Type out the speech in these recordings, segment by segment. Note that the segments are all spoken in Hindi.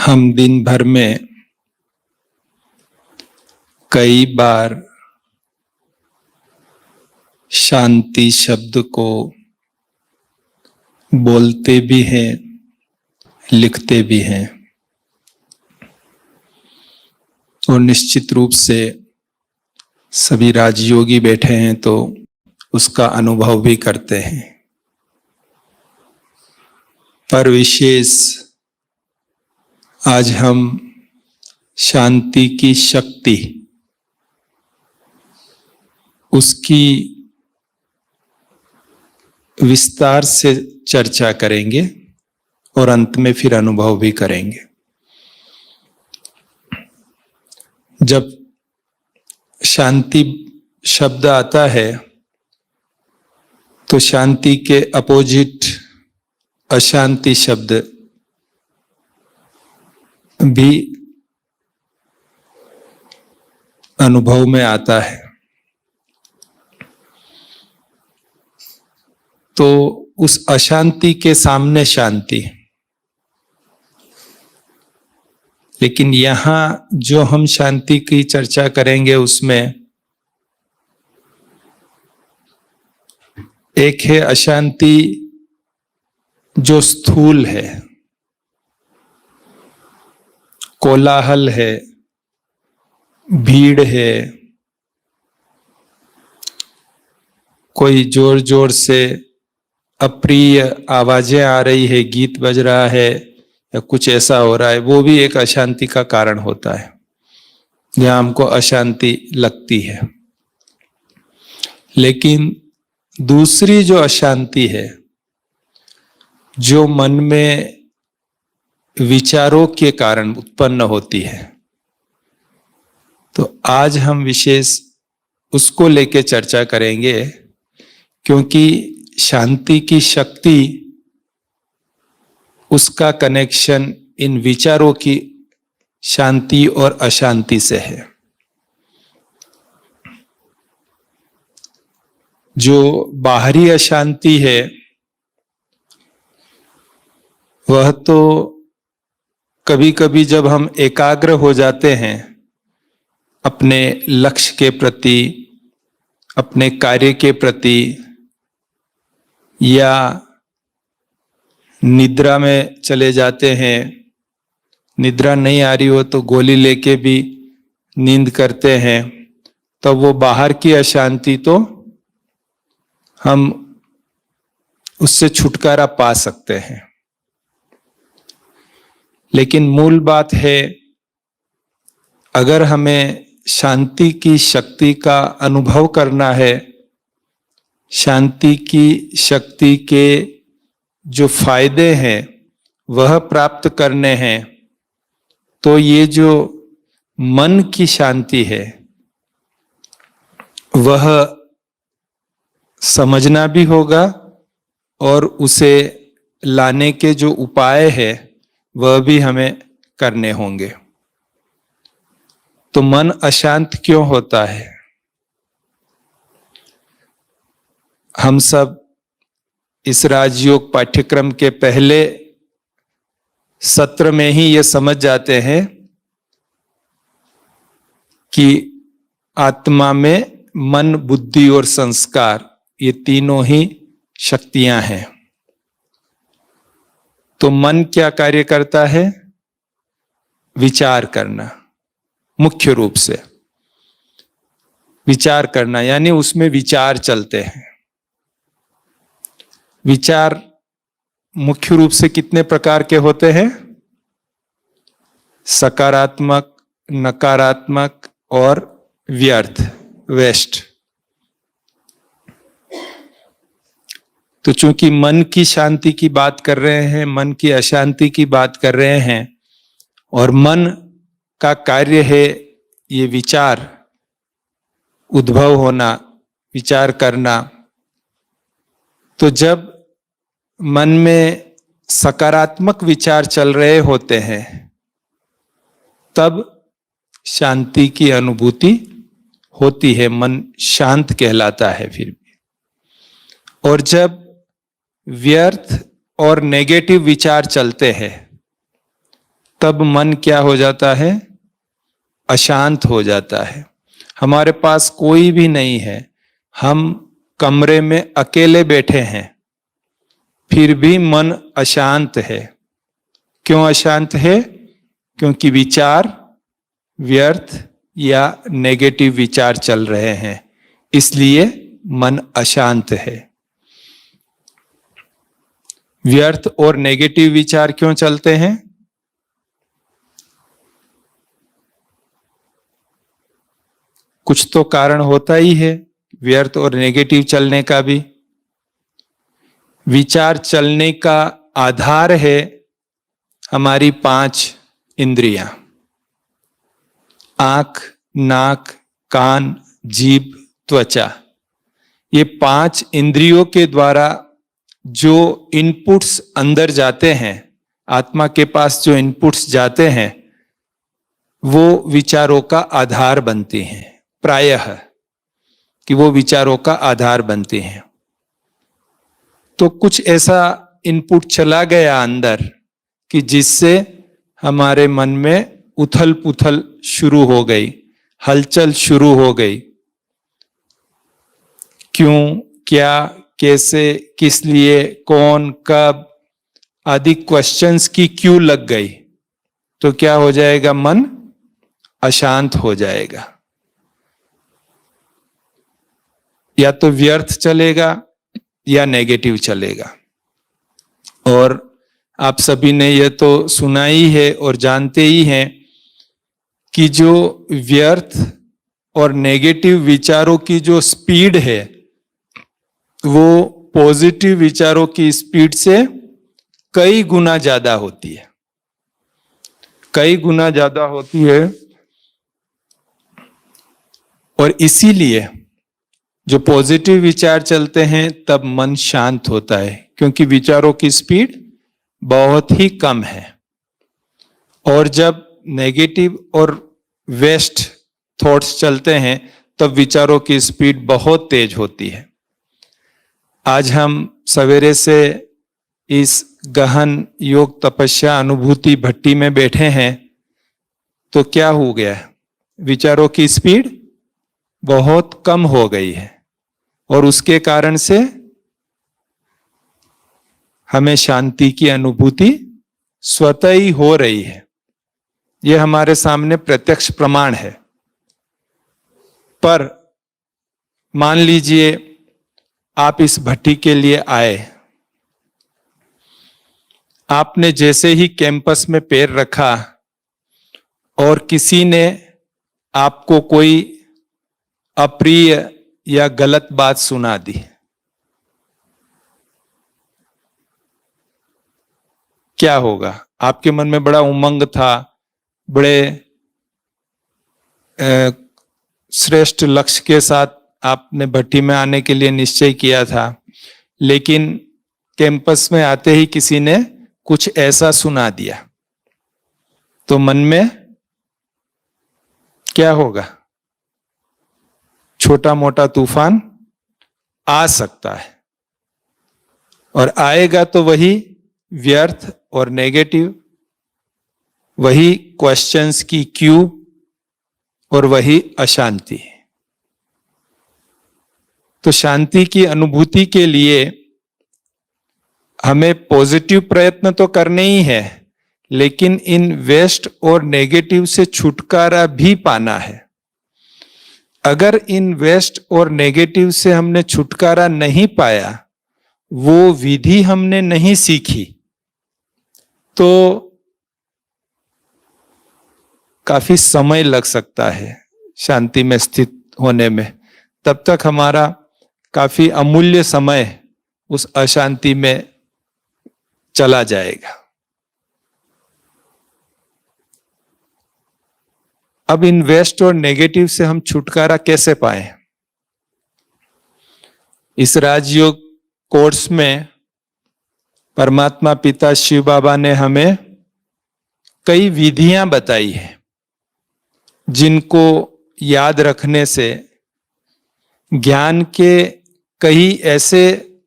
हम दिन भर में कई बार शांति शब्द को बोलते भी हैं, लिखते भी हैं और निश्चित रूप से सभी राजयोगी बैठे हैं तो उसका अनुभव भी करते हैं। पर विशेष आज हम शांति की शक्ति, उसकी विस्तार से चर्चा करेंगे और अंत में फिर अनुभव भी करेंगे। जब शांति शब्द आता है तो शांति के अपोजिट अशांति शब्द भी अनुभव में आता है। तो उस अशांति के सामने शांति, लेकिन यहां जो हम शांति की चर्चा करेंगे उसमें एक है अशांति जो स्थूल है, कोलाहल है, भीड़ है, कोई जोर जोर से अप्रिय आवाजें आ रही है, गीत बज रहा है या कुछ ऐसा हो रहा है, वो भी एक अशांति का कारण होता है, जहां हमको अशांति लगती है। लेकिन दूसरी जो अशांति है, जो मन में विचारों के कारण उत्पन्न होती है, तो आज हम विशेष उसको लेके चर्चा करेंगे, क्योंकि शांति की शक्ति, उसका कनेक्शन इन विचारों की शांति और अशांति से है। जो बाहरी अशांति है वह तो कभी कभी जब हम एकाग्र हो जाते हैं अपने लक्ष्य के प्रति, अपने कार्य के प्रति, या निद्रा में चले जाते हैं, निद्रा नहीं आ रही हो तो गोली लेके भी नींद करते हैं, तो वो बाहर की अशांति तो हम उससे छुटकारा पा सकते हैं। लेकिन मूल बात है, अगर हमें शांति की शक्ति का अनुभव करना है, शांति की शक्ति के जो फायदे हैं वह प्राप्त करने हैं, तो ये जो मन की शांति है वह समझना भी होगा और उसे लाने के जो उपाय है वह भी हमें करने होंगे। तो मन अशांत क्यों होता है? हम सब इस राजयोग पाठ्यक्रम के पहले सत्र में ही ये समझ जाते हैं कि आत्मा में मन, बुद्धि और संस्कार, ये तीनों ही शक्तियां हैं। तो मन क्या कार्य करता है? विचार करना, मुख्य रूप से विचार करना, यानी उसमें विचार चलते हैं। विचार मुख्य रूप से कितने प्रकार के होते हैं? सकारात्मक, नकारात्मक और व्यर्थ, वेस्ट। तो चूंकि मन की शांति की बात कर रहे हैं, मन की अशांति की बात कर रहे हैं, और मन का कार्य है ये विचार, उद्भव होना, विचार करना, तो जब मन में सकारात्मक विचार चल रहे होते हैं तब शांति की अनुभूति होती है, मन शांत कहलाता है फिर भी। और जब व्यर्थ और नेगेटिव विचार चलते हैं तब मन क्या हो जाता है? अशांत हो जाता है। हमारे पास कोई भी नहीं है, हम कमरे में अकेले बैठे हैं, फिर भी मन अशांत है। क्यों अशांत है? क्योंकि विचार व्यर्थ या नेगेटिव विचार चल रहे हैं, इसलिए मन अशांत है। व्यर्थ और नेगेटिव विचार क्यों चलते हैं? कुछ तो कारण होता ही है व्यर्थ और नेगेटिव चलने का भी। विचार चलने का आधार है हमारी 5 इंद्रियां, आंख, नाक, कान, जीभ, त्वचा। ये 5 इंद्रियों के द्वारा जो इनपुट्स अंदर जाते हैं, आत्मा के पास जो इनपुट्स जाते हैं, वो विचारों का आधार बनते हैं। प्रायः कि वो विचारों का आधार बनते हैं। तो कुछ ऐसा इनपुट चला गया अंदर कि जिससे हमारे मन में उथल पुथल शुरू हो गई, हलचल शुरू हो गई। क्यों, क्या, कैसे, किस लिए, कौन, कब आदि क्वेश्चंस की क्यू लग गई। तो क्या हो जाएगा? मन अशांत हो जाएगा। या तो व्यर्थ चलेगा या नेगेटिव चलेगा। और आप सभी ने यह तो सुना ही है और जानते ही हैं कि जो व्यर्थ और नेगेटिव विचारों की जो स्पीड है, वो पॉजिटिव विचारों की स्पीड से कई गुना ज्यादा होती है। कई गुना ज्यादा होती है। और इसीलिए जो पॉजिटिव विचार चलते हैं तब मन शांत होता है, क्योंकि विचारों की स्पीड बहुत ही कम है। और जब नेगेटिव और वेस्ट थॉट्स चलते हैं तब विचारों की स्पीड बहुत तेज होती है। आज हम सवेरे से इस गहन योग तपस्या अनुभूति भट्टी में बैठे हैं, तो क्या हो गया? विचारों की स्पीड बहुत कम हो गई है और उसके कारण से हमें शांति की अनुभूति स्वतः ही हो रही है। यह हमारे सामने प्रत्यक्ष प्रमाण है। पर मान लीजिए आप इस भट्टी के लिए आए, आपने जैसे ही कैंपस में पैर रखा और किसी ने आपको कोई अप्रिय या गलत बात सुना दी, क्या होगा? आपके मन में बड़ा उमंग था, बड़े श्रेष्ठ लक्ष्य के साथ आपने भट्टी में आने के लिए निश्चय किया था, लेकिन कैंपस में आते ही किसी ने कुछ ऐसा सुना दिया, तो मन में क्या होगा? छोटा मोटा तूफान आ सकता है। और आएगा तो वही व्यर्थ और नेगेटिव, वही क्वेश्चंस की क्यू और वही अशांति। तो शांति की अनुभूति के लिए हमें पॉजिटिव प्रयत्न तो करने ही है, लेकिन इन वेस्ट और नेगेटिव से छुटकारा भी पाना है। अगर इन वेस्ट और नेगेटिव से हमने छुटकारा नहीं पाया, वो विधि हमने नहीं सीखी, तो काफी समय लग सकता है शांति में स्थित होने में। तब तक हमारा काफी अमूल्य समय उस अशांति में चला जाएगा। अब इन वेस्ट और नेगेटिव से हम छुटकारा कैसे पाएं? इस राजयोग कोर्स में परमात्मा पिता शिव बाबा ने हमें कई विधियां बताई हैं, जिनको याद रखने से ज्ञान के कई ऐसे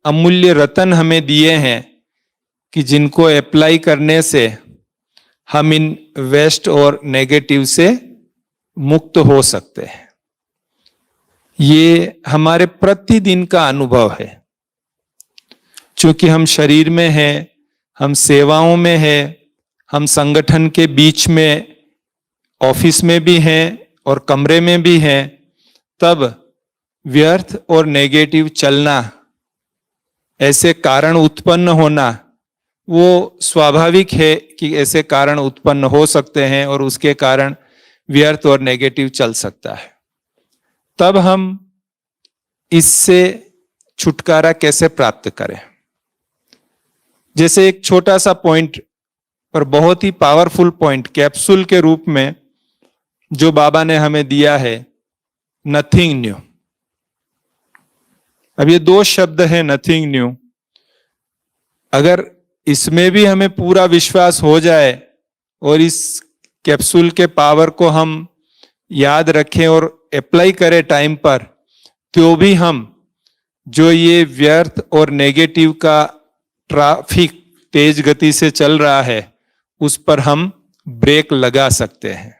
अमूल्य रत्न हमें दिए हैं कि जिनको अप्लाई करने से हम इन वेस्ट और नेगेटिव से मुक्त हो सकते हैं। ये हमारे प्रतिदिन का अनुभव है। क्योंकि हम शरीर में हैं, हम सेवाओं में हैं, हम संगठन के बीच में, ऑफिस में भी हैं और कमरे में भी हैं, तब व्यर्थ और नेगेटिव चलना, ऐसे कारण उत्पन्न होना, वो स्वाभाविक है कि ऐसे कारण उत्पन्न हो सकते हैं और उसके कारण व्यर्थ और नेगेटिव चल सकता है। तब हम इससे छुटकारा कैसे प्राप्त करें? जैसे एक छोटा सा पॉइंट पर बहुत ही पावरफुल पॉइंट कैप्सूल के रूप में जो बाबा ने हमें दिया है, नथिंग न्यू। अब ये दो शब्द है, नथिंग न्यू। अगर इसमें भी हमें पूरा विश्वास हो जाए और इस कैप्सूल के पावर को हम याद रखें और अप्लाई करें टाइम पर, तो भी हम जो ये व्यर्थ और नेगेटिव का ट्रैफिक तेज गति से चल रहा है, उस पर हम ब्रेक लगा सकते हैं।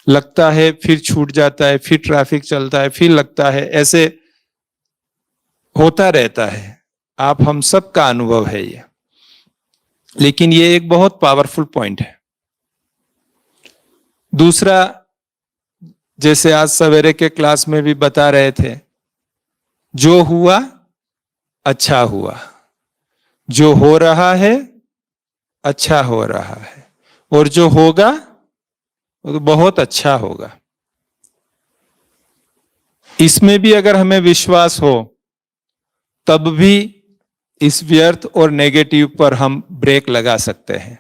लगता है फिर छूट जाता है, फिर ट्रैफिक चलता है, फिर लगता है, ऐसे होता रहता है। आप हम सब का अनुभव है ये। लेकिन ये एक बहुत पावरफुल पॉइंट है। दूसरा, जैसे आज सवेरे के क्लास में भी बता रहे थे, जो हुआ अच्छा हुआ, जो हो रहा है अच्छा हो रहा है, और जो होगा वो तो बहुत अच्छा होगा। इसमें भी अगर हमें विश्वास हो, तब भी इस व्यर्थ और नेगेटिव पर हम ब्रेक लगा सकते हैं।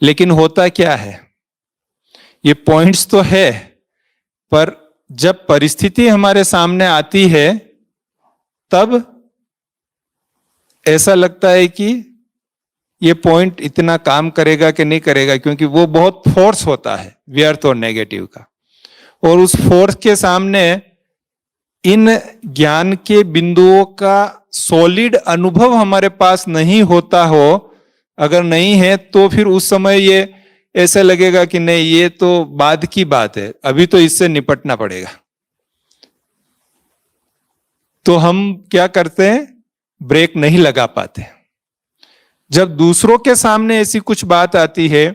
लेकिन होता क्या है, ये पॉइंट्स तो है, पर जब परिस्थिति हमारे सामने आती है, तब ऐसा लगता है कि ये पॉइंट इतना काम करेगा कि नहीं करेगा, क्योंकि वो बहुत फोर्स होता है व्यर्थ और नेगेटिव का। और उस फोर्स के सामने इन ज्ञान के बिंदुओं का सॉलिड अनुभव हमारे पास नहीं होता हो, अगर नहीं है तो फिर उस समय ये ऐसा लगेगा कि नहीं, ये तो बाद की बात है, अभी तो इससे निपटना पड़ेगा। तो हम क्या करते हैं, ब्रेक नहीं लगा पाते। जब दूसरों के सामने ऐसी कुछ बात आती है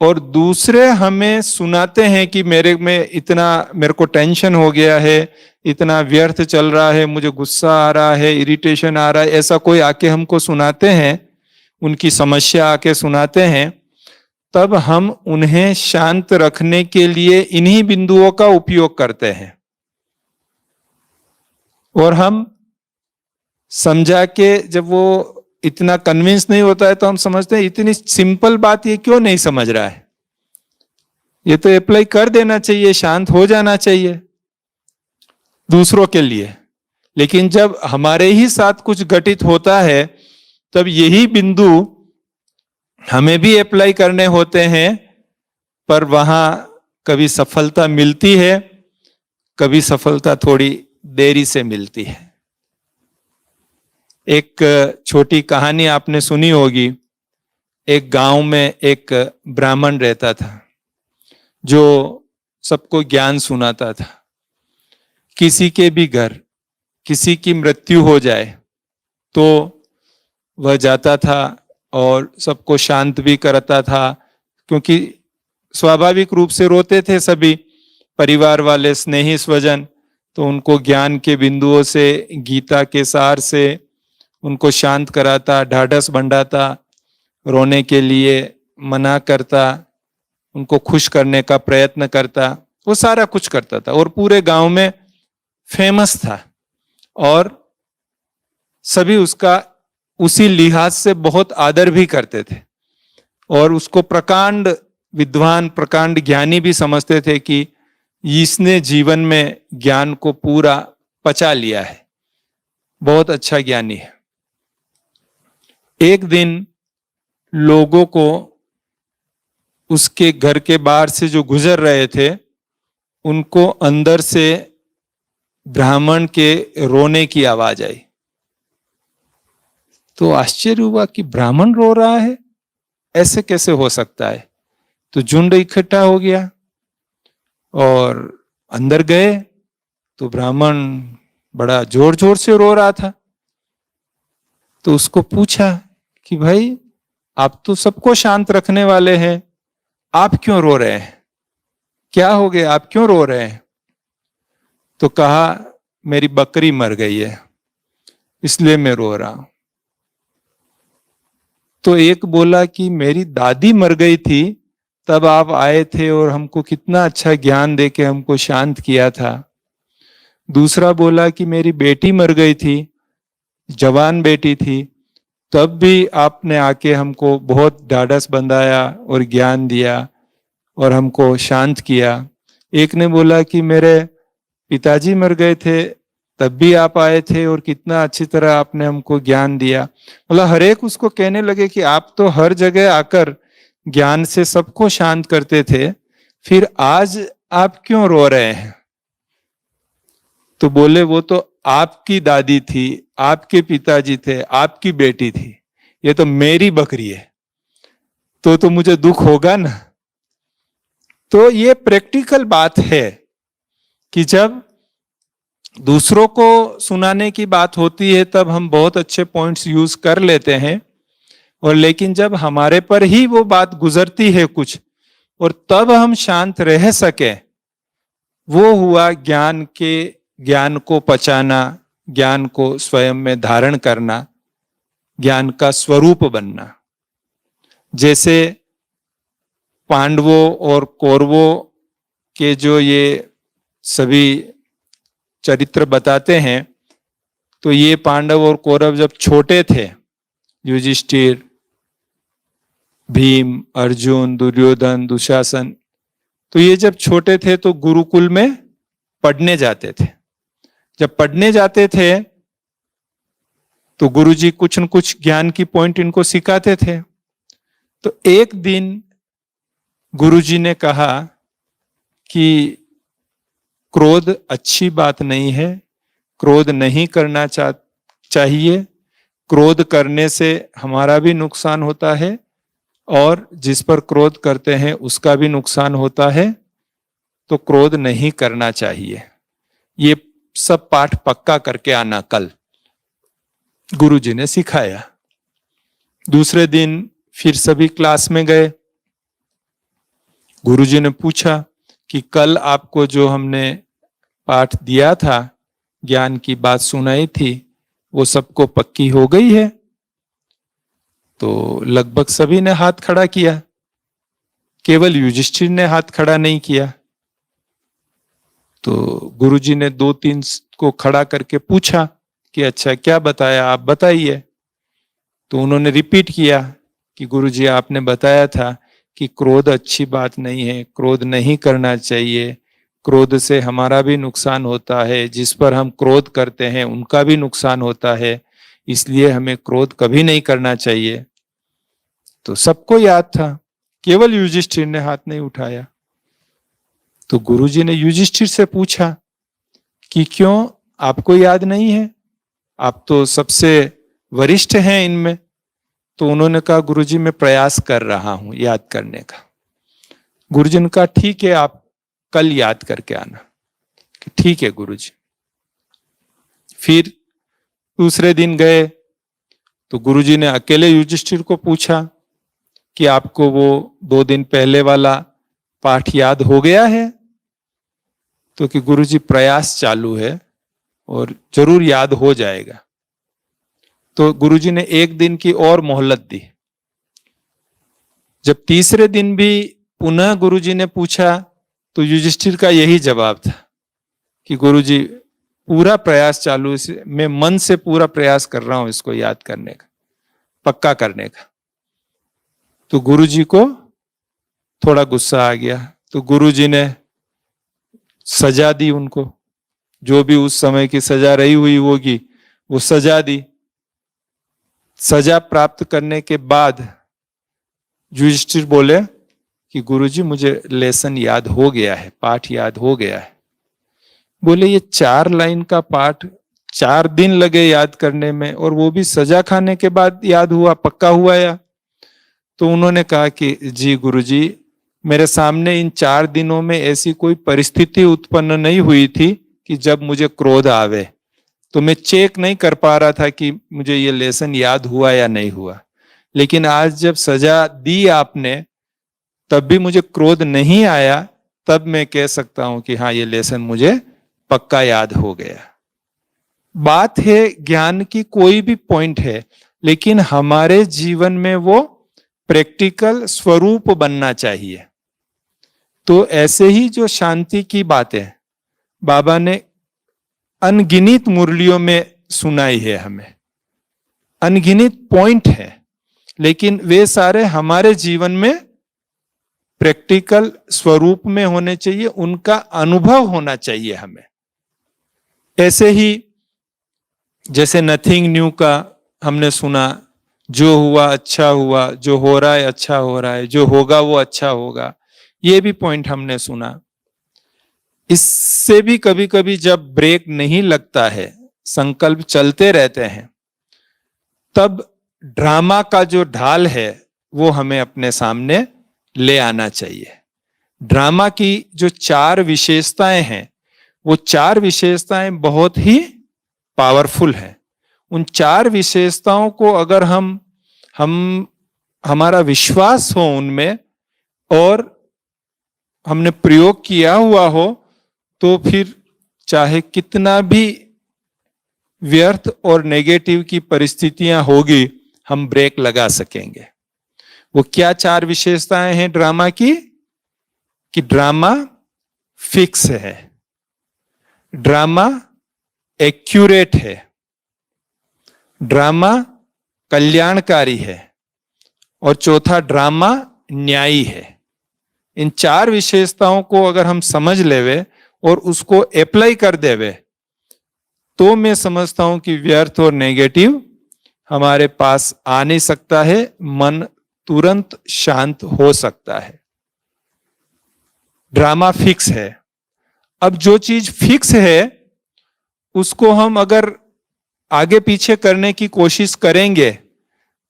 और दूसरे हमें सुनाते हैं कि मेरे को टेंशन हो गया है, इतना व्यर्थ चल रहा है, मुझे गुस्सा आ रहा है, इरिटेशन आ रहा है, ऐसा कोई आके हमको सुनाते हैं, उनकी समस्या आके सुनाते हैं, तब हम उन्हें शांत रखने के लिए इन्हीं बिंदुओं का उपयोग करते हैं। और हम समझा के, जब वो इतना कन्विंस नहीं होता है, तो हम समझते हैं इतनी सिंपल बात ये क्यों नहीं समझ रहा है, ये तो अप्लाई कर देना चाहिए, शांत हो जाना चाहिए दूसरों के लिए। लेकिन जब हमारे ही साथ कुछ घटित होता है, तब यही बिंदु हमें भी अप्लाई करने होते हैं, पर वहां कभी सफलता मिलती है, कभी सफलता थोड़ी देरी से मिलती है। एक छोटी कहानी आपने सुनी होगी। एक गांव में एक ब्राह्मण रहता था जो सबको ज्ञान सुनाता था। किसी के भी घर किसी की मृत्यु हो जाए तो वह जाता था और सबको शांत भी करता था, क्योंकि स्वाभाविक रूप से रोते थे सभी परिवार वाले, स्नेही स्वजन। तो उनको ज्ञान के बिंदुओं से, गीता के सार से उनको शांत कराता, ढाढ़स बंधाता, रोने के लिए मना करता, उनको खुश करने का प्रयत्न करता, वो सारा कुछ करता था और पूरे गांव में फेमस था। और सभी उसका उसी लिहाज से बहुत आदर भी करते थे और उसको प्रकांड विद्वान, प्रकांड ज्ञानी भी समझते थे कि इसने जीवन में ज्ञान को पूरा पचा लिया है, बहुत अच्छा ज्ञानी है। एक दिन लोगों को उसके घर के बाहर से जो गुजर रहे थे, उनको अंदर से ब्राह्मण के रोने की आवाज आई। तो आश्चर्य हुआ कि ब्राह्मण रो रहा है, ऐसे कैसे हो सकता है? तो झुंड इकट्ठा हो गया और अंदर गए तो ब्राह्मण बड़ा जोर जोर से रो रहा था। तो उसको पूछा कि भाई, आप तो सबको शांत रखने वाले हैं, आप क्यों रो रहे हैं? क्या हो गया, आप क्यों रो रहे हैं? तो कहा, मेरी बकरी मर गई है इसलिए मैं रो रहा हूं। तो एक बोला कि मेरी दादी मर गई थी तब आप आए थे और हमको कितना अच्छा ज्ञान देके हमको शांत किया था। दूसरा बोला कि मेरी बेटी मर गई थी, जवान बेटी थी, तब भी आपने आके हमको बहुत ढाढ़स बंधाया और ज्ञान दिया और हमको शांत किया। एक ने बोला कि मेरे पिताजी मर गए थे तब भी आप आए थे और कितना अच्छी तरह आपने हमको ज्ञान दिया। मतलब हर एक उसको कहने लगे कि आप तो हर जगह आकर ज्ञान से सबको शांत करते थे, फिर आज आप क्यों रो रहे हैं? तो बोले, वो तो आपकी दादी थी, आपके पिताजी थे, आपकी बेटी थी, ये तो मेरी बकरी है, तो मुझे दुख होगा ना। तो ये प्रैक्टिकल बात है कि जब दूसरों को सुनाने की बात होती है तब हम बहुत अच्छे पॉइंट्स यूज कर लेते हैं, और लेकिन जब हमारे पर ही वो बात गुजरती है कुछ और तब हम शांत रह सके, वो हुआ ज्ञान को पचाना, ज्ञान को स्वयं में धारण करना, ज्ञान का स्वरूप बनना। जैसे पांडवों और कौरवों के जो ये सभी चरित्र बताते हैं, तो ये पांडव और कौरव जब छोटे थे, युधिष्ठिर, भीम, अर्जुन, दुर्योधन, दुशासन, तो ये जब छोटे थे तो गुरुकुल में पढ़ने जाते थे। जब पढ़ने जाते थे तो गुरुजी कुछ न कुछ ज्ञान की पॉइंट इनको सिखाते थे। तो एक दिन गुरुजी ने कहा कि क्रोध अच्छी बात नहीं है, क्रोध नहीं करना चाहिए, क्रोध करने से हमारा भी नुकसान होता है और जिस पर क्रोध करते हैं उसका भी नुकसान होता है, तो क्रोध नहीं करना चाहिए। ये सब पाठ पक्का करके आना कल, गुरुजी ने सिखाया। दूसरे दिन फिर सभी क्लास में गए। गुरुजी ने पूछा कि कल आपको जो हमने पाठ दिया था, ज्ञान की बात सुनाई थी, वो सबको पक्की हो गई है? तो लगभग सभी ने हाथ खड़ा किया, केवल युधिष्ठिर ने हाथ खड़ा नहीं किया। तो गुरुजी ने 2-3 को खड़ा करके पूछा कि अच्छा क्या बताया, आप बताइए। तो उन्होंने रिपीट किया कि गुरुजी आपने बताया था कि क्रोध अच्छी बात नहीं है, क्रोध नहीं करना चाहिए, क्रोध से हमारा भी नुकसान होता है, जिस पर हम क्रोध करते हैं उनका भी नुकसान होता है, इसलिए हमें क्रोध कभी नहीं करना चाहिए। तो सबको याद था, केवल युधिष्ठिर ने हाथ नहीं उठाया। तो गुरुजी ने युधिष्ठिर से पूछा कि क्यों, आपको याद नहीं है? आप तो सबसे वरिष्ठ हैं इनमें। तो उन्होंने कहा, गुरुजी मैं प्रयास कर रहा हूं याद करने का। गुरुजी ने कहा, ठीक है, आप कल याद करके आना। कि ठीक है गुरुजी। फिर दूसरे दिन गए तो गुरुजी ने अकेले युधिष्ठिर को पूछा कि आपको वो 2 दिन पहले वाला पाठ याद हो गया है? तो कि गुरुजी प्रयास चालू है और जरूर याद हो जाएगा। तो गुरुजी ने 1 दिन की और मोहलत दी। जब तीसरे दिन भी पुनः गुरुजी ने पूछा तो युधिष्ठिर का यही जवाब था कि गुरुजी पूरा प्रयास चालू है, मैं मन से पूरा प्रयास कर रहा हूं इसको याद करने का, पक्का करने का। तो गुरुजी को थोड़ा गुस्सा आ गया, तो गुरुजी ने सजा दी उनको, जो भी उस समय की सजा रही हुई होगी वो सजा दी। सजा प्राप्त करने के बाद युधिष्ठिर बोले कि गुरुजी मुझे लेसन याद हो गया है, पाठ याद हो गया है। बोले, ये 4 लाइन का पाठ 4 दिन लगे याद करने में, और वो भी सजा खाने के बाद याद हुआ, पक्का हुआ या? तो उन्होंने कहा कि जी गुरुजी, मेरे सामने इन 4 दिनों में ऐसी कोई परिस्थिति उत्पन्न नहीं हुई थी कि जब मुझे क्रोध आवे, तो मैं चेक नहीं कर पा रहा था कि मुझे ये लेसन याद हुआ या नहीं हुआ। लेकिन आज जब सजा दी आपने, तब भी मुझे क्रोध नहीं आया, तब मैं कह सकता हूं कि हाँ, ये लेसन मुझे पक्का याद हो गया। बात है ज्ञान की, कोई भी पॉइंट है, लेकिन हमारे जीवन में वो प्रैक्टिकल स्वरूप बनना चाहिए। तो ऐसे ही जो शांति की बातें बाबा ने अनगिनत मुरलियों में सुनाई है, हमें अनगिनत पॉइंट है, लेकिन वे सारे हमारे जीवन में प्रैक्टिकल स्वरूप में होने चाहिए, उनका अनुभव होना चाहिए हमें। ऐसे ही जैसे नथिंग न्यू का हमने सुना, जो हुआ अच्छा हुआ, जो हो रहा है अच्छा हो रहा है, जो होगा वो अच्छा होगा, ये भी पॉइंट हमने सुना। इससे भी कभी कभी जब ब्रेक नहीं लगता है, संकल्प चलते रहते हैं, तब ड्रामा का जो ढाल है वो हमें अपने सामने ले आना चाहिए। ड्रामा की जो 4 विशेषताएं हैं, वो 4 विशेषताएं बहुत ही पावरफुल हैं। उन 4 विशेषताओं को अगर हम हमारा विश्वास हो उनमें और हमने प्रयोग किया हुआ हो, तो फिर चाहे कितना भी व्यर्थ और नेगेटिव की परिस्थितियां होगी, हम ब्रेक लगा सकेंगे। वो क्या 4 विशेषताएं हैं ड्रामा की? कि ड्रामा फिक्स है, ड्रामा एक्यूरेट है, ड्रामा कल्याणकारी है, और चौथा ड्रामा न्यायी है। इन 4 विशेषताओं को अगर हम समझ लेवे और उसको अप्लाई कर देवे, तो मैं समझता हूं कि व्यर्थ और नेगेटिव हमारे पास आ नहीं सकता है, मन तुरंत शांत हो सकता है। ड्रामा फिक्स है। अब जो चीज फिक्स है उसको हम अगर आगे पीछे करने की कोशिश करेंगे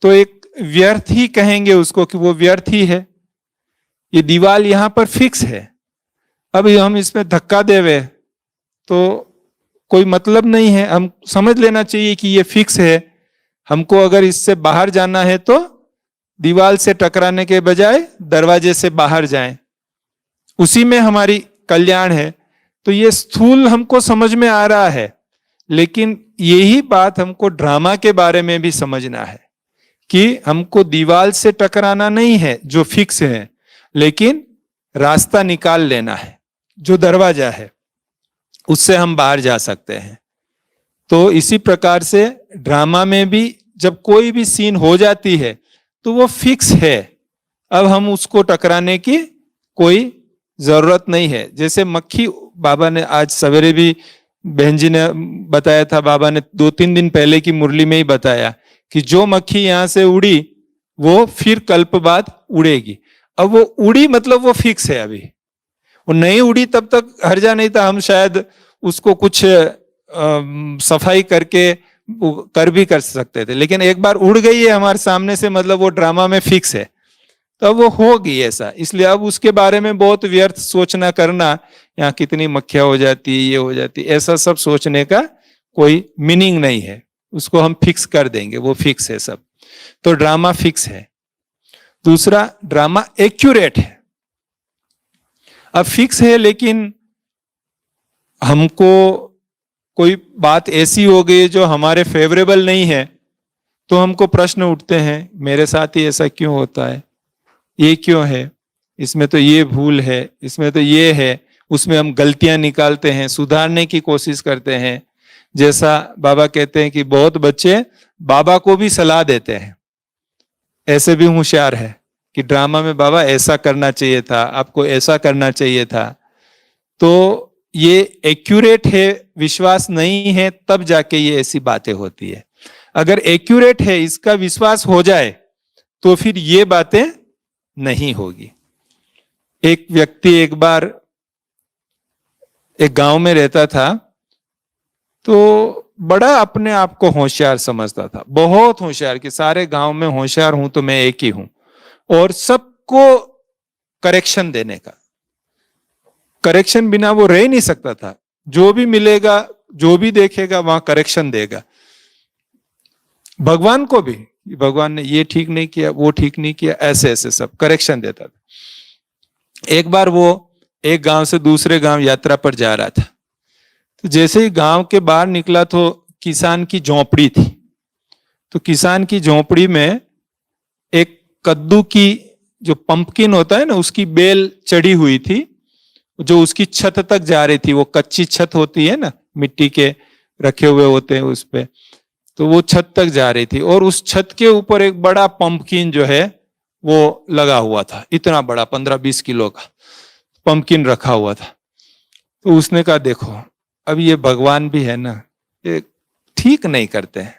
तो एक व्यर्थ ही कहेंगे उसको, कि वो व्यर्थ ही है। ये दीवार यहां पर फिक्स है, अब हम इसमें धक्का देवे तो कोई मतलब नहीं है। हम समझ लेना चाहिए कि ये फिक्स है, हमको अगर इससे बाहर जाना है तो दीवार से टकराने के बजाय दरवाजे से बाहर जाएं, उसी में हमारी कल्याण है। तो ये स्थूल हमको समझ में आ रहा है, लेकिन यही बात हमको ड्रामा के बारे में भी समझना है कि हमको दीवार से टकराना नहीं है जो फिक्स है, लेकिन रास्ता निकाल लेना है, जो दरवाजा है उससे हम बाहर जा सकते हैं। तो इसी प्रकार से ड्रामा में भी जब कोई भी सीन हो जाती है तो वो फिक्स है, अब हम उसको टकराने की कोई जरूरत नहीं है। जैसे मक्खी, बाबा ने आज सवेरे भी बहन जी ने बताया था, बाबा ने 2-3 दिन पहले की मुरली में ही बताया कि जो मक्खी यहां से उड़ी वो फिर कल्प बाद उड़ेगी। अब वो उड़ी मतलब वो फिक्स है, अभी वो नहीं उड़ी तब तक हर्जा नहीं था, हम शायद उसको कुछ सफाई करके कर सकते थे, लेकिन एक बार उड़ गई है हमारे सामने से, मतलब वो ड्रामा में फिक्स है, तो वो होगी ऐसा। इसलिए अब उसके बारे में बहुत व्यर्थ सोचना करना, यहाँ कितनी मक्खियां हो जाती है, ये हो जाती है, ऐसा सब सोचने का कोई मीनिंग नहीं है। उसको हम फिक्स कर देंगे, वो फिक्स है सब। तो ड्रामा फिक्स है। दूसरा, ड्रामा एक्यूरेट है। अब फिक्स है, लेकिन हमको कोई बात ऐसी हो गई जो हमारे फेवरेबल नहीं है, तो हमको प्रश्न उठते हैं, मेरे साथ ही ऐसा क्यों होता है, ये क्यों है, इसमें तो ये भूल है, इसमें तो ये है। उसमें हम गलतियां निकालते हैं, सुधारने की कोशिश करते हैं। जैसा बाबा कहते हैं कि बहुत बच्चे बाबा को भी सलाह देते हैं, ऐसे भी होशियार है कि ड्रामा में बाबा ऐसा करना चाहिए था, आपको ऐसा करना चाहिए था। तो ये एक्यूरेट है, विश्वास नहीं है, तब जाके ये ऐसी बातें होती है। अगर एक्यूरेट है, इसका विश्वास हो जाए, तो फिर ये बातें नहीं होगी। एक व्यक्ति एक बार एक गांव में रहता था, तो बड़ा अपने आप को होशियार समझता था, बहुत होशियार, कि सारे गांव में होशियार हूं तो मैं एक ही हूं। और सबको करेक्शन देने का। करेक्शन बिना वो रह नहीं सकता था, जो भी मिलेगा, जो भी देखेगा वहां करेक्शन देगा। भगवान को भी, भगवान ने ये ठीक नहीं किया, वो ठीक नहीं किया, ऐसे ऐसे सब करेक्शन देता था। एक बार वो एक गांव से दूसरे गांव यात्रा पर जा रहा था, तो जैसे ही गांव के बाहर निकला तो किसान की झोंपड़ी थी। तो किसान की झोंपड़ी में एक कद्दू की, जो पंपकिन होता है ना, उसकी बेल चढ़ी हुई थी, जो उसकी छत तक जा रही थी। वो कच्ची छत होती है ना, मिट्टी के रखे हुए होते हैं उस पे, तो वो छत तक जा रही थी। और उस छत के ऊपर एक बड़ा पंपकिन जो है वो लगा हुआ था, इतना बड़ा 15-20 किलो का पंपकिन रखा हुआ था। तो उसने कहा देखो, अब ये भगवान भी है ना, ये ठीक नहीं करते हैं।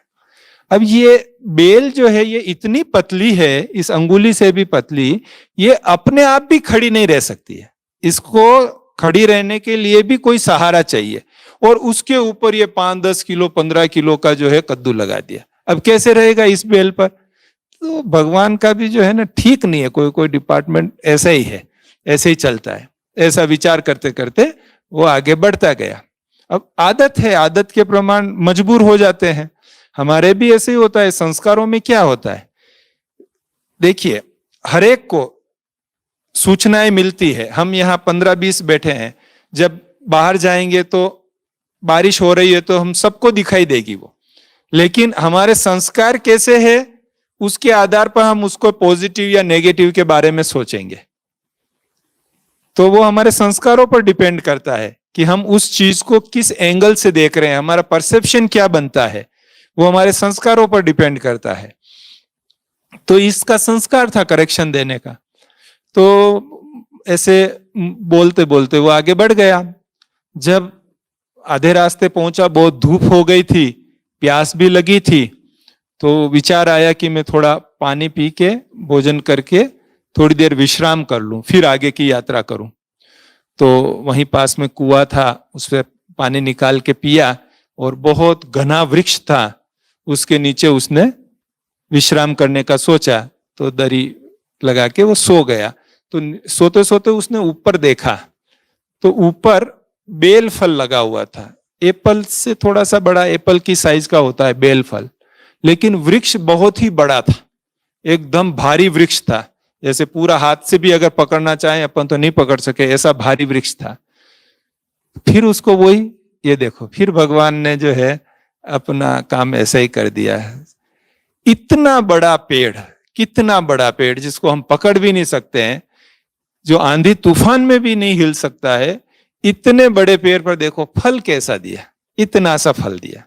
अब ये बेल जो है ये इतनी पतली है, इस अंगुली से भी पतली, ये अपने आप भी खड़ी नहीं रह सकती है। इसको खड़ी रहने के लिए भी कोई सहारा चाहिए, और उसके ऊपर ये 5-10 किलो 15 किलो का जो है कद्दू लगा दिया। अब कैसे रहेगा इस बेल पर? तो भगवान का भी जो है ना ठीक नहीं है, कोई कोई डिपार्टमेंट ऐसा ही है, ऐसे ही चलता है। ऐसा विचार करते करते वो आगे बढ़ता गया। अब आदत है, आदत के प्रमाण मजबूर हो जाते हैं। हमारे भी ऐसे ही होता है। संस्कारों में क्या होता है, देखिए, हरेक को सूचनाएं मिलती है। हम यहाँ 15-20 बैठे हैं, जब बाहर जाएंगे तो बारिश हो रही है तो हम सबको दिखाई देगी वो, लेकिन हमारे संस्कार कैसे है उसके आधार पर हम उसको पॉजिटिव या नेगेटिव के बारे में सोचेंगे। तो वो हमारे संस्कारों पर डिपेंड करता है कि हम उस चीज को किस एंगल से देख रहे हैं, हमारा परसेप्शन क्या बनता है, वो हमारे संस्कारों पर डिपेंड करता है। तो इसका संस्कार था करेक्शन देने का। तो ऐसे बोलते बोलते वो आगे बढ़ गया। जब आधे रास्ते पहुंचा, बहुत धूप हो गई थी, प्यास भी लगी थी, तो विचार आया कि मैं थोड़ा पानी पी के, भोजन करके थोड़ी देर विश्राम कर लूं, फिर आगे की यात्रा करूं। तो वहीं पास में कुआं था, उससे पानी निकाल के पिया, और बहुत घना वृक्ष था, उसके नीचे उसने विश्राम करने का सोचा, तो दरी लगा के वो सो गया। तो सोते सोते उसने ऊपर देखा, तो ऊपर बेल फल लगा हुआ था। एप्पल से थोड़ा सा बड़ा, एप्पल की साइज का होता है बेल फल, लेकिन वृक्ष बहुत ही बड़ा था, एकदम भारी वृक्ष था। जैसे पूरा हाथ से भी अगर पकड़ना चाहे अपन तो नहीं पकड़ सके, ऐसा भारी वृक्ष था। फिर उसको वही, ये देखो, फिर भगवान ने जो है अपना काम ऐसा ही कर दिया है। इतना बड़ा पेड़, कितना बड़ा पेड़ जिसको हम पकड़ भी नहीं सकते हैं, जो आंधी तूफान में भी नहीं हिल सकता है, इतने बड़े पेड़ पर देखो फल कैसा दिया, इतना सा फल दिया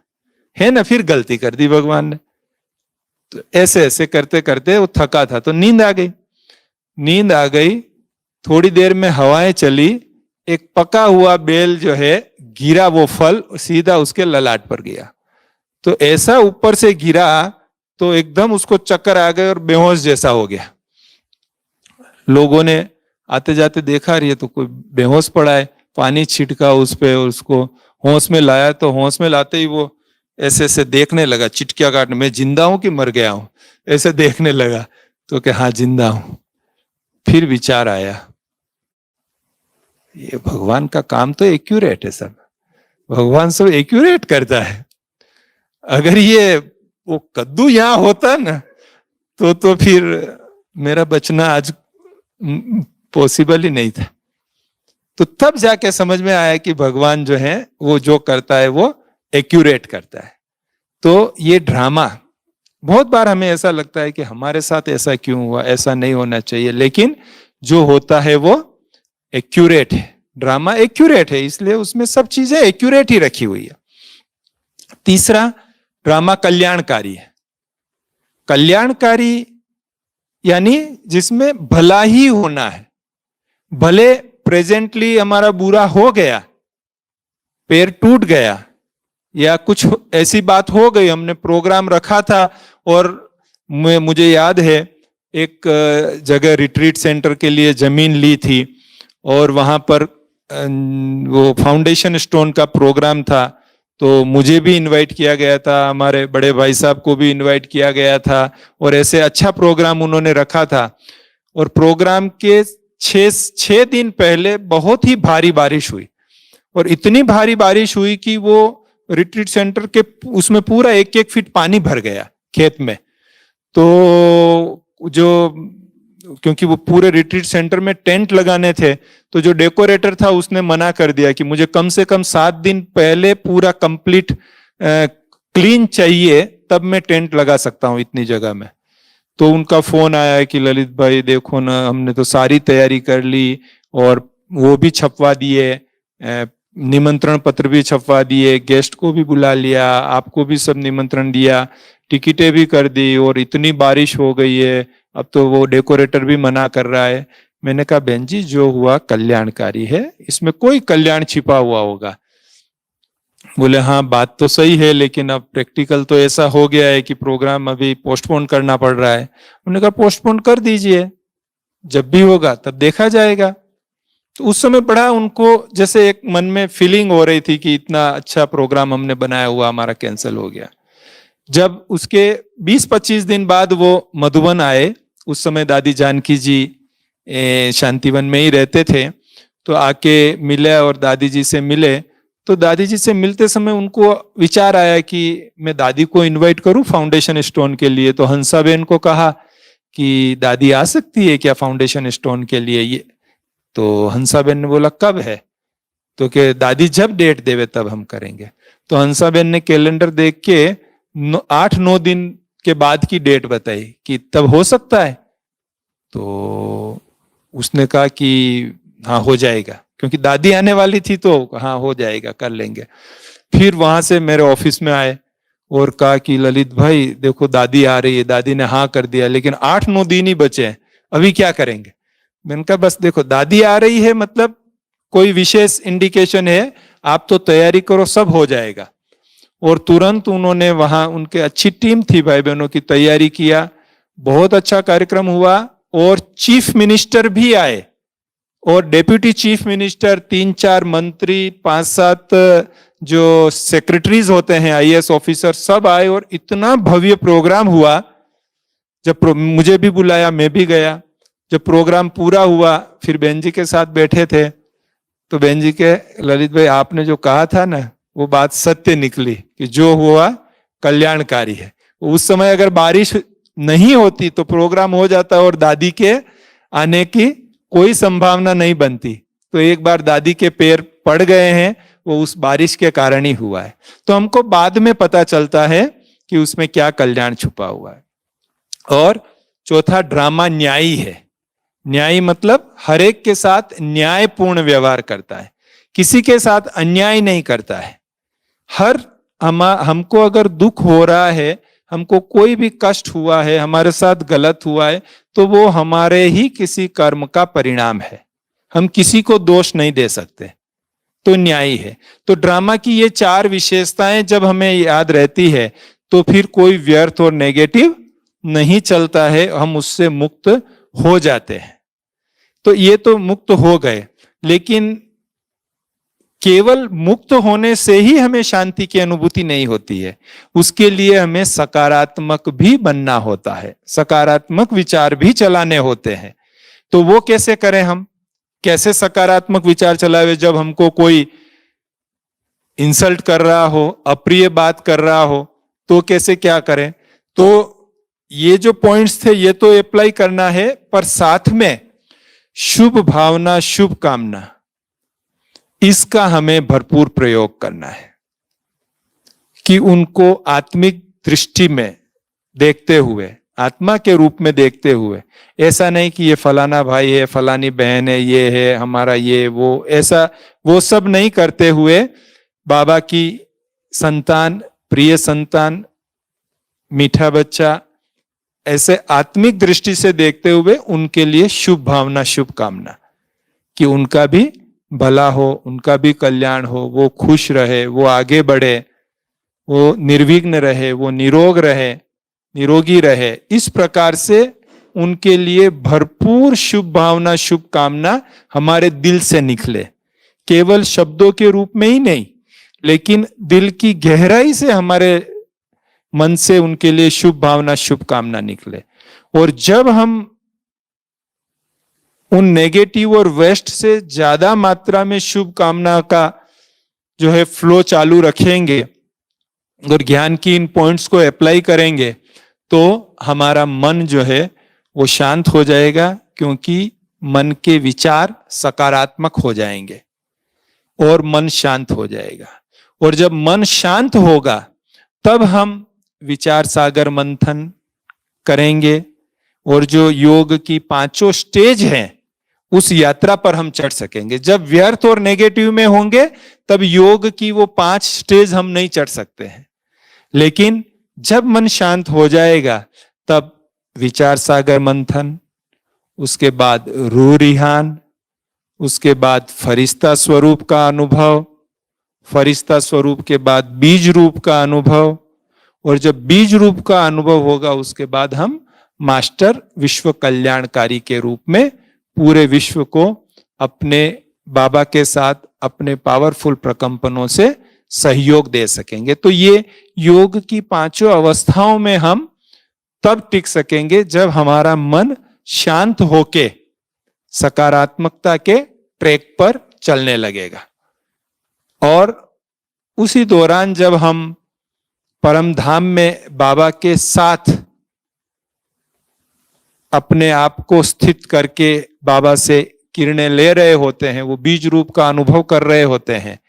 है ना। फिर गलती कर दी भगवान ने। तो ऐसे ऐसे करते करते वो थका था, तो नींद आ गई। नींद आ गई, थोड़ी देर में हवाएं चली, एक पका हुआ बेल जो है गिरा, वो फल सीधा उसके ललाट पर गया। तो ऐसा ऊपर से गिरा तो एकदम उसको चक्कर आ गए और बेहोश जैसा हो गया। लोगों ने आते जाते देखा, ये तो कोई बेहोश पड़ा है, पानी छिड़का उस पे, उसको होश में लाया। तो होश में लाते ही वो ऐसे ऐसे देखने लगा, चिटकिया काटने, मैं जिंदा हूं कि मर गया हूं, ऐसे देखने लगा। तो क्या, हाँ जिंदा हूं। फिर विचार आया, ये भगवान का काम तो एक्यूरेट है, सब भगवान सब एक्यूरेट करता है। अगर ये वो कद्दू यहां होता ना तो फिर मेरा बचना आज पॉसिबल ही नहीं था। तो तब जाके समझ में आया कि भगवान जो है वो जो करता है वो एक्यूरेट करता है। तो ये ड्रामा, बहुत बार हमें ऐसा लगता है कि हमारे साथ ऐसा क्यों हुआ, ऐसा नहीं होना चाहिए, लेकिन जो होता है वो एक्यूरेट है। ड्रामा एक्यूरेट है, इसलिए उसमें सब चीजें एक्यूरेट ही रखी हुई है। तीसरा, ड्रामा कल्याणकारी है। कल्याणकारी यानी जिसमें भला ही होना है। भले प्रेजेंटली हमारा बुरा हो गया, पैर टूट गया या कुछ ऐसी बात हो गई, हमने प्रोग्राम रखा था और मुझे याद है एक जगह रिट्रीट सेंटर के लिए जमीन ली थी और वहां पर वो फाउंडेशन स्टोन का प्रोग्राम था, तो मुझे भी इनवाइट किया गया था, हमारे बड़े भाई साहब को भी इनवाइट किया गया था और ऐसे अच्छा प्रोग्राम उन्होंने रखा था। और प्रोग्राम के 6 दिन पहले बहुत ही भारी बारिश हुई, और इतनी भारी बारिश हुई कि वो रिट्रीट सेंटर के उसमें पूरा 1-1 फीट पानी भर गया खेत में। तो जो क्योंकि वो पूरे रिट्रीट सेंटर में टेंट लगाने थे, तो जो डेकोरेटर था उसने मना कर दिया कि मुझे कम से कम 7 दिन पहले पूरा कंप्लीट क्लीन चाहिए, तब मैं टेंट लगा सकता हूं इतनी जगह में। तो उनका फोन आया कि ललित भाई देखो ना, हमने तो सारी तैयारी कर ली और वो भी छपवा दिए, निमंत्रण पत्र भी छपवा दिए, गेस्ट को भी बुला लिया, आपको भी सब निमंत्रण दिया, टिकटें भी कर दी, और इतनी बारिश हो गई है, अब तो वो डेकोरेटर भी मना कर रहा है। मैंने कहा बहन जी जो हुआ कल्याणकारी है, इसमें कोई कल्याण छिपा हुआ होगा। बोले हाँ बात तो सही है, लेकिन अब प्रैक्टिकल तो ऐसा हो गया है कि प्रोग्राम अभी पोस्टपोन करना पड़ रहा है। उन्होंने कहा पोस्टपोन कर दीजिए, जब भी होगा तब देखा जाएगा। तो उस समय बड़ा उनको जैसे एक मन में फीलिंग हो रही थी कि इतना अच्छा प्रोग्राम हमने बनाया हुआ हमारा कैंसिल हो गया। जब उसके 20-25 दिन बाद वो मधुबन आए, उस समय दादी जानकी जी शांतिवन में ही रहते थे, तो आके मिले और दादी जी से मिले। तो दादी जी से मिलते समय उनको विचार आया कि मैं दादी को इनवाइट करूं फाउंडेशन स्टोन के लिए। तो हंसाबेन को कहा कि दादी आ सकती है क्या फाउंडेशन स्टोन के लिए? ये तो हंसाबेन ने बोला कब है? तो कि दादी जब डेट देवे तब हम करेंगे। तो हंसाबेन ने कैलेंडर देख के 8-9 दिन के बाद की डेट बताई कि तब हो सकता है। तो उसने कहा कि हाँ हो जाएगा, क्योंकि दादी आने वाली थी, तो हाँ हो जाएगा, कर लेंगे। फिर वहां से मेरे ऑफिस में आए और कहा कि ललित भाई देखो दादी आ रही है। दादी ने हाँ कर दिया, लेकिन 8-9 दिन ही बचे हैं, अभी क्या करेंगे? मैंने कहा बस देखो दादी आ रही है, मतलब कोई विशेष इंडिकेशन है, आप तो तैयारी करो, सब हो जाएगा। और तुरंत उन्होंने वहां, उनके अच्छी टीम थी भाई बहनों की, तैयारी किया, बहुत अच्छा कार्यक्रम हुआ। और चीफ मिनिस्टर भी आए, और डेप्यूटी चीफ मिनिस्टर, 3-4 मंत्री, 5-7 जो सेक्रेटरीज होते हैं आईएएस ऑफिसर, सब आए, और इतना भव्य प्रोग्राम हुआ। जब मुझे भी बुलाया, मैं भी गया। जब प्रोग्राम पूरा हुआ, फिर बहन जी के साथ बैठे थे, तो बहन जी के, ललित भाई आपने जो कहा था ना वो बात सत्य निकली कि जो हुआ कल्याणकारी है। उस समय अगर बारिश नहीं होती तो प्रोग्राम हो जाता और दादी के आने की कोई संभावना नहीं बनती। तो एक बार दादी के पैर पड़ गए हैं, वो उस बारिश के कारण ही हुआ है। तो हमको बाद में पता चलता है कि उसमें क्या कल्याण छुपा हुआ है। और चौथा, ड्रामा न्यायी है। न्यायी मतलब हर एक के साथ न्यायपूर्ण व्यवहार करता है, किसी के साथ अन्याय नहीं करता है। हमको अगर दुख हो रहा है, हमको कोई भी कष्ट हुआ है, हमारे साथ गलत हुआ है, तो वो हमारे ही किसी कर्म का परिणाम है, हम किसी को दोष नहीं दे सकते। तो न्यायी है। तो ड्रामा की ये 4 विशेषताएं जब हमें याद रहती है, तो फिर कोई व्यर्थ और नेगेटिव नहीं चलता है, हम उससे मुक्त हो जाते हैं। तो ये तो मुक्त हो गए, लेकिन केवल मुक्त होने से ही हमें शांति की अनुभूति नहीं होती है। उसके लिए हमें सकारात्मक भी बनना होता है, सकारात्मक विचार भी चलाने होते हैं। तो वो कैसे करें? हम कैसे सकारात्मक विचार चलावे? जब हमको कोई इंसल्ट कर रहा हो, अप्रिय बात कर रहा हो, तो कैसे क्या करें? तो ये जो पॉइंट्स थे ये तो अप्लाई करना है, पर साथ में शुभ भावना, शुभ कामना, इसका हमें भरपूर प्रयोग करना है कि उनको आत्मिक दृष्टि में देखते हुए, आत्मा के रूप में देखते हुए, ऐसा नहीं कि ये फलाना भाई है, फलानी बहन है, ये है हमारा, ये वो, ऐसा वो सब नहीं करते हुए, बाबा की संतान, प्रिय संतान, मीठा बच्चा, ऐसे आत्मिक दृष्टि से देखते हुए उनके लिए शुभ भावना, शुभ कामना कि उनका भी भला हो, उनका भी कल्याण हो, वो खुश रहे, वो आगे बढ़े, वो निर्विघ्न रहे, वो निरोग रहे, निरोगी रहे। इस प्रकार से उनके लिए भरपूर शुभ भावना, शुभ कामना हमारे दिल से निकले, केवल शब्दों के रूप में ही नहीं, लेकिन दिल की गहराई से हमारे मन से उनके लिए शुभ भावना, शुभ कामना निकले। और जब हम उन नेगेटिव और वेस्ट से ज्यादा मात्रा में शुभ कामना का जो है फ्लो चालू रखेंगे और ज्ञान की इन पॉइंट्स को अप्लाई करेंगे तो हमारा मन जो है वो शांत हो जाएगा, क्योंकि मन के विचार सकारात्मक हो जाएंगे और मन शांत हो जाएगा। और जब मन शांत होगा तब हम विचार सागर मंथन करेंगे और जो योग की 5 स्टेज हैं उस यात्रा पर हम चढ़ सकेंगे। जब व्यर्थ और नेगेटिव में होंगे तब योग की वो 5 स्टेज हम नहीं चढ़ सकते हैं, लेकिन जब मन शांत हो जाएगा तब विचार सागर मंथन, उसके बाद रूह रिहान, उसके बाद फरिश्ता स्वरूप का अनुभव, फरिश्ता स्वरूप के बाद बीज रूप का अनुभव, और जब बीज रूप का अनुभव होगा उसके बाद हम मास्टर विश्व कल्याणकारी के रूप में पूरे विश्व को अपने बाबा के साथ अपने पावरफुल प्रकंपनों से सहयोग दे सकेंगे। तो ये योग की 5 अवस्थाओं में हम तब टिक सकेंगे जब हमारा मन शांत होके सकारात्मकता के ट्रैक पर चलने लगेगा। और उसी दौरान जब हम परम धाम में बाबा के साथ अपने आप को स्थित करके बाबा से किरणें ले रहे होते हैं, वो बीज रूप का अनुभव कर रहे होते हैं,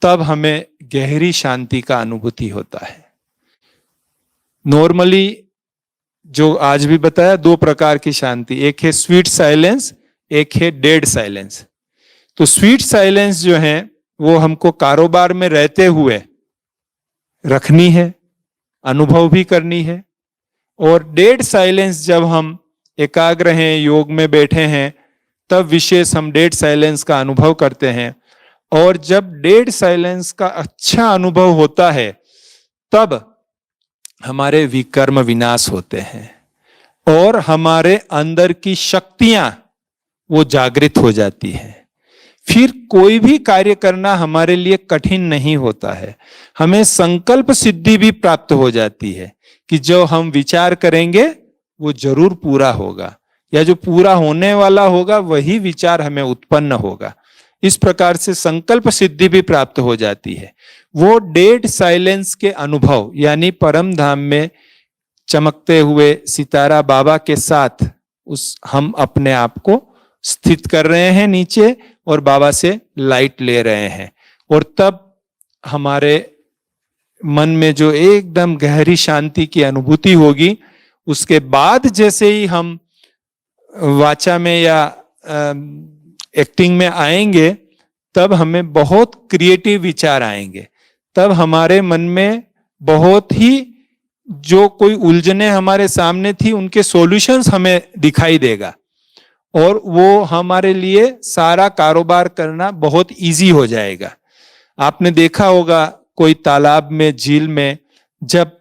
तब हमें गहरी शांति का अनुभूति होता है। नॉर्मली जो आज भी बताया 2 प्रकार की शांति, एक है स्वीट साइलेंस, एक है डेड साइलेंस। तो स्वीट साइलेंस जो है वो हमको कारोबार में रहते हुए रखनी है, अनुभव भी करनी है। और डेड साइलेंस जब हम एकाग्र हैं, योग में बैठे हैं, तब विशेष हम डेड साइलेंस का अनुभव करते हैं। और जब डेड साइलेंस का अच्छा अनुभव होता है तब हमारे विकर्म विनाश होते हैं और हमारे अंदर की शक्तियां वो जागृत हो जाती हैं। फिर कोई भी कार्य करना हमारे लिए कठिन नहीं होता है। हमें संकल्प सिद्धि भी प्राप्त हो जाती है कि जो हम विचार करेंगे वो जरूर पूरा होगा, या जो पूरा होने वाला होगा वही विचार हमें उत्पन्न होगा। इस प्रकार से संकल्प सिद्धि भी प्राप्त हो जाती है। वो डेड साइलेंस के अनुभव, यानी परम धाम में चमकते हुए सितारा बाबा के साथ उस हम अपने आप को स्थित कर रहे हैं नीचे और बाबा से लाइट ले रहे हैं, और तब हमारे मन में जो एकदम गहरी शांति की अनुभूति होगी, उसके बाद जैसे ही हम वाचा में या एक्टिंग में आएंगे तब हमें बहुत क्रिएटिव विचार आएंगे। तब हमारे मन में बहुत ही जो कोई उलझने हमारे सामने थी उनके सॉल्यूशंस हमें दिखाई देगा, और वो हमारे लिए सारा कारोबार करना बहुत इजी हो जाएगा। आपने देखा होगा कोई तालाब में, झील में जब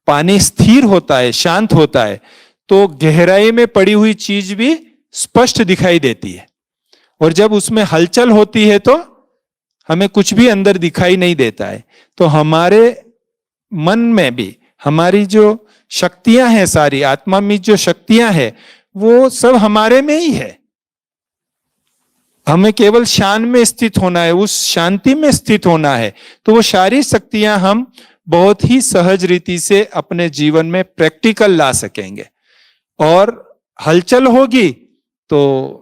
पानी स्थिर होता है, शांत होता है, तो गहराई में पड़ी हुई चीज भी स्पष्ट दिखाई देती है, और जब उसमें हलचल होती है तो हमें कुछ भी अंदर दिखाई नहीं देता है। तो हमारे मन में भी हमारी जो शक्तियां हैं, सारी आत्मा में जो शक्तियां हैं, वो सब हमारे में ही है। हमें केवल शान में स्थित होना है, उस शांति में स्थित होना है। तो वो सारी शक्तियां हम बहुत ही सहज रीति से अपने जीवन में प्रैक्टिकल ला सकेंगे। और हलचल होगी तो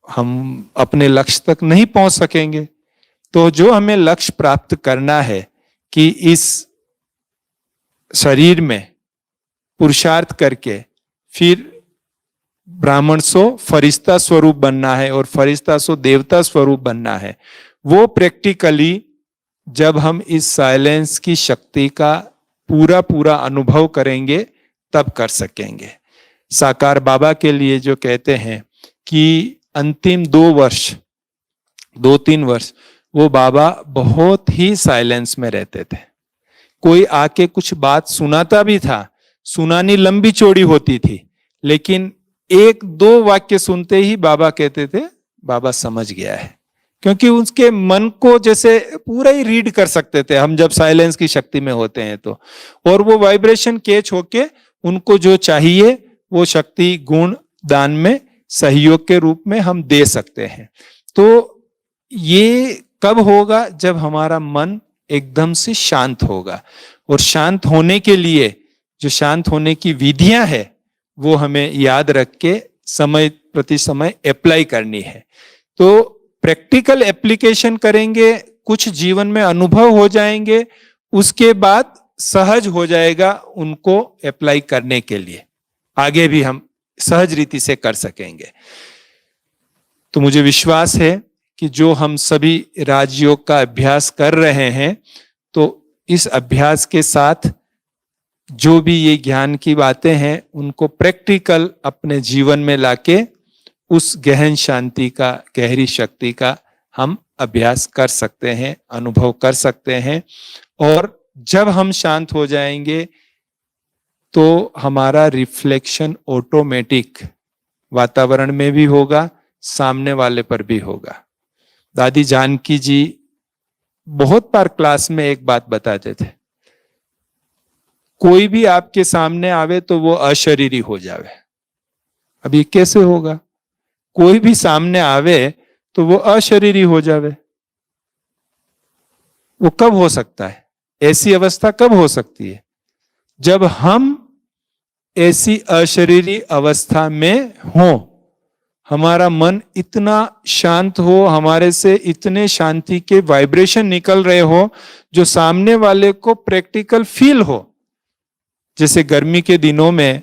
हम अपने लक्ष्य तक नहीं पहुंच सकेंगे। तो जो हमें लक्ष्य प्राप्त करना है कि इस शरीर में पुरुषार्थ करके फिर ब्राह्मण सो फरिश्ता स्वरूप बनना है और फरिश्ता सो देवता स्वरूप बनना है, वो प्रैक्टिकली जब हम इस साइलेंस की शक्ति का पूरा पूरा अनुभव करेंगे तब कर सकेंगे। साकार बाबा के लिए जो कहते हैं कि अंतिम 2-3 वर्ष वो बाबा बहुत ही साइलेंस में रहते थे। कोई आके कुछ बात सुनाता भी था, सुनानी लंबी चौड़ी होती थी, लेकिन 1-2 वाक्य सुनते ही बाबा कहते थे बाबा समझ गया है, क्योंकि उसके मन को जैसे पूरा ही रीड कर सकते थे हम जब साइलेंस की शक्ति में होते हैं तो। और वो वाइब्रेशन कैच होके उनको जो चाहिए वो शक्ति गुण दान में सहयोग के रूप में हम दे सकते हैं। तो ये कब होगा? जब हमारा मन एकदम से शांत होगा। और शांत होने के लिए जो शांत होने की विधियां है वो हमें याद रख के समय प्रति समय अप्लाई करनी है। तो प्रैक्टिकल एप्लीकेशन करेंगे, कुछ जीवन में अनुभव हो जाएंगे, उसके बाद सहज हो जाएगा उनको अप्लाई करने के लिए, आगे भी हम सहज रीति से कर सकेंगे। तो मुझे विश्वास है कि जो हम सभी राजयोग का अभ्यास कर रहे हैं, तो इस अभ्यास के साथ जो भी ये ज्ञान की बातें हैं उनको प्रैक्टिकल अपने जीवन में लाके उस गहन शांति का, गहरी शक्ति का हम अभ्यास कर सकते हैं, अनुभव कर सकते हैं। और जब हम शांत हो जाएंगे तो हमारा रिफ्लेक्शन ऑटोमेटिक वातावरण में भी होगा, सामने वाले पर भी होगा। दादी जानकी जी बहुत बार क्लास में एक बात बताते थे, कोई भी आपके सामने आवे तो वो अशरीरी हो जावे। अब ये कैसे होगा? कोई भी सामने आवे तो वो अशरीरी हो जावे, वो कब हो सकता है? ऐसी अवस्था कब हो सकती है? जब हम ऐसी अशरीरी अवस्था में हो, हमारा मन इतना शांत हो, हमारे से इतने शांति के वाइब्रेशन निकल रहे हो जो सामने वाले को प्रैक्टिकल फील हो। जैसे गर्मी के दिनों में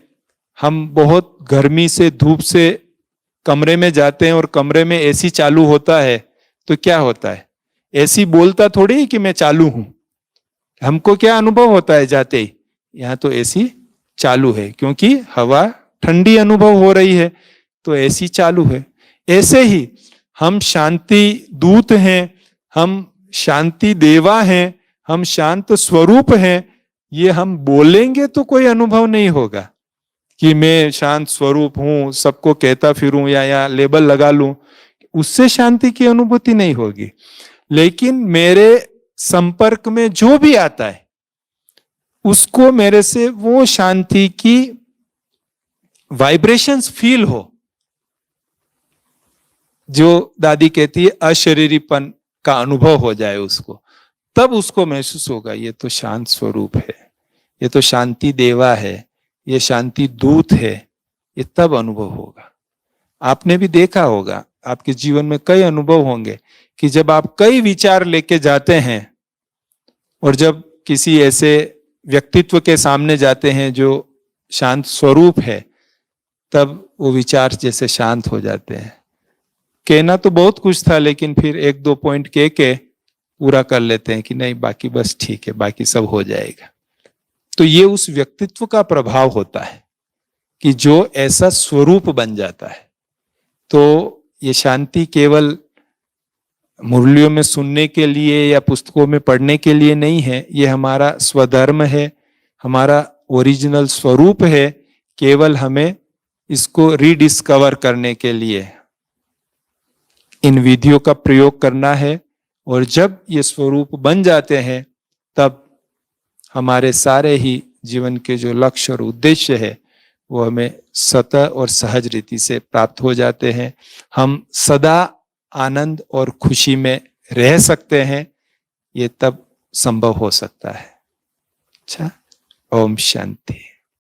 हम बहुत गर्मी से, धूप से कमरे में जाते हैं और कमरे में एसी चालू होता है तो क्या होता है? एसी बोलता थोड़ी ही कि मैं चालू हूं। हमको क्या अनुभव होता है जाते ही? यहां तो एसी चालू है, क्योंकि हवा ठंडी अनुभव हो रही है तो एसी चालू है। ऐसे ही हम शांति दूत हैं, हम शांति देवा हैं, हम शांत स्वरूप हैं। ये हम बोलेंगे तो कोई अनुभव नहीं होगा कि मैं शांत स्वरूप हूं, सबको कहता फिरूं या लेबल लगा लूं, उससे शांति की अनुभूति नहीं होगी। लेकिन मेरे संपर्क में जो भी आता है उसको मेरे से वो शांति की वाइब्रेशंस फील हो, जो दादी कहती है अशरीरीपन का अनुभव हो जाए उसको, तब उसको महसूस होगा ये तो शांत स्वरूप है, ये तो शांति देवा है, ये शांति दूत है। ये तब अनुभव होगा। आपने भी देखा होगा, आपके जीवन में कई अनुभव होंगे कि जब आप कई विचार लेके जाते हैं और जब किसी ऐसे व्यक्तित्व के सामने जाते हैं जो शांत स्वरूप है, तब वो विचार जैसे शांत हो जाते हैं। कहना तो बहुत कुछ था लेकिन फिर एक दो पॉइंट कह के पूरा कर लेते हैं कि नहीं बाकी बस ठीक है, बाकी सब हो जाएगा। तो ये उस व्यक्तित्व का प्रभाव होता है कि जो ऐसा स्वरूप बन जाता है। तो ये शांति केवल मुरलियों में सुनने के लिए या पुस्तकों में पढ़ने के लिए नहीं है, ये हमारा स्वधर्म है, हमारा ओरिजिनल स्वरूप है। केवल हमें इसको रीडिस्कवर करने के लिए इन विधियों का प्रयोग करना है। और जब ये स्वरूप बन जाते हैं तब हमारे सारे ही जीवन के जो लक्ष्य और उद्देश्य है वो हमें स्वतः और सहज रीति से प्राप्त हो जाते हैं। हम सदा आनंद और खुशी में रह सकते हैं। ये तब संभव हो सकता है। अच्छा, ओम शांति।